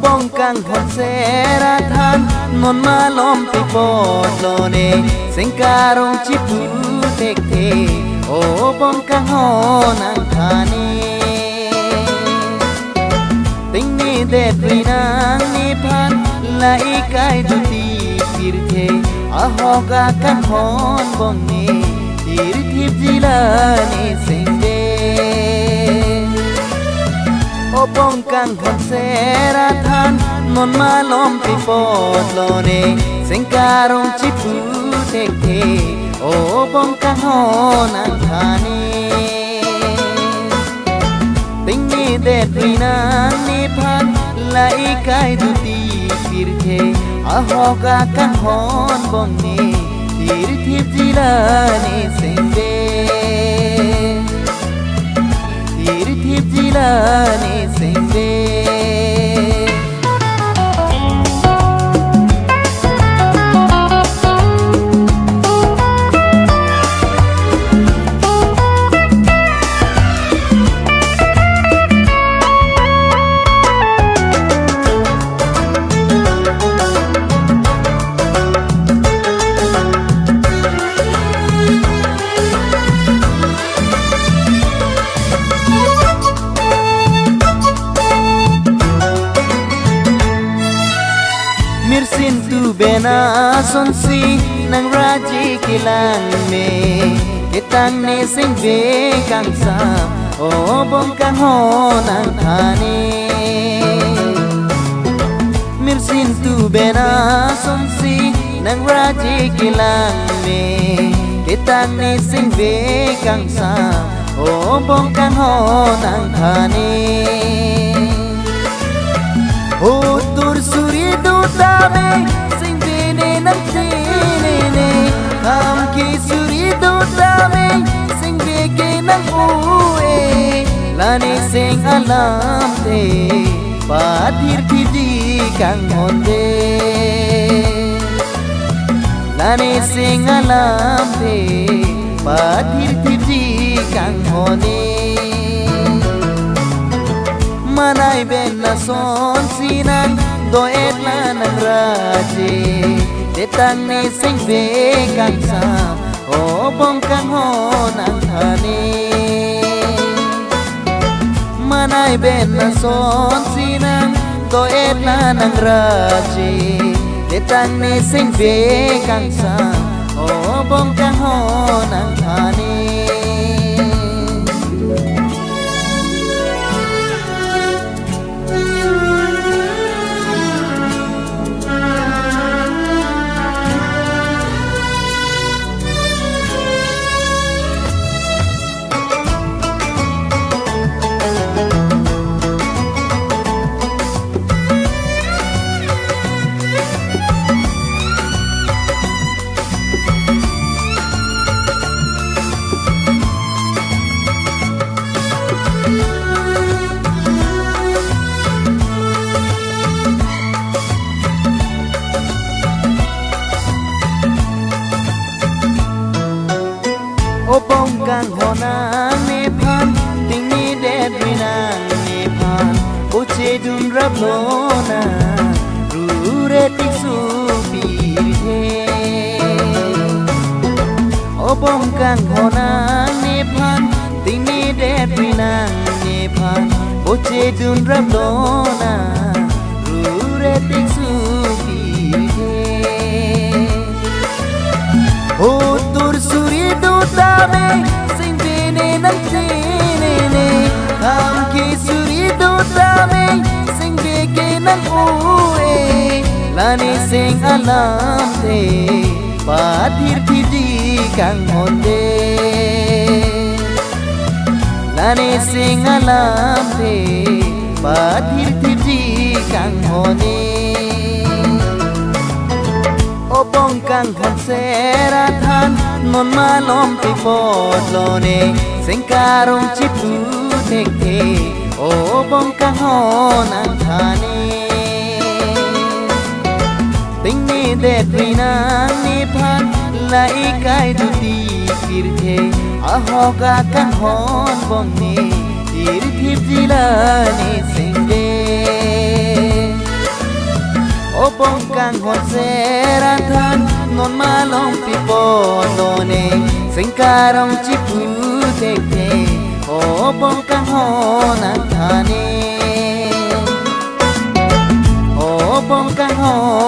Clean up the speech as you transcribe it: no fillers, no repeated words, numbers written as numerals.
bong kang hon sera than non malom pi potlone sengkarong chipu tekte o bong kang hon ang thane ting ni de prinang ni phan lai kai duti pirthe ahoga kan hon bong ni tirthip jilani sengde bong kang hon sera than non malom pi potlone sengkarong chipu tekte o bong kang hon ang thane ting ni de prinang ni phan lai kai duti pirthe ahoga kang hon bong ni tirthip jilani sengde tirthip jilani sengde mirsin tu bena sonsi nang raji kilang me kitang ne sing be kang sa o bong kang hon ang thane mirsin tu bena sonsi nang raji kilang me kitang ne sing be kang sa o bong kang hon ang thane o tur suri dutame sing bene nang tene ne ham ki suri dutame sing bege nang ue lani sing alam te pathir thiji kang honde lani sing alam te pathir thiji kang hone manai ben na son sinang do etla nang raje detang ne sing be kang sa o bong kang hon ang thane manai ben na son sinang do etla nang raje detang ne sing be kang sa o bong kang hon ang thane o bong kang honang ne phan ting ni de prinang ne phan o che dun rap lo na ru re tik su pi the o bong kang honang ne phan ting ni de prinang ne phan o che dun rap lo na ru re tik su pi the o tur suri dutame sing bene nang tene ne ham ki suri dutame sing bege nan ue lani sing alam te pathir thiji kang honde lani sing alam te pathir thiji kang hone opong kang hon sera than non malom pi potlone sengkarong chipu tekte opong kang hon anthane tingni de pinang ni phan lai kai du ti kirthe ahoga kang hon bong ni tirthip jilani singde opong kang hon sera than non malom pi potlone sengkarong chipu tekte opong kang hon anthane opong kang hon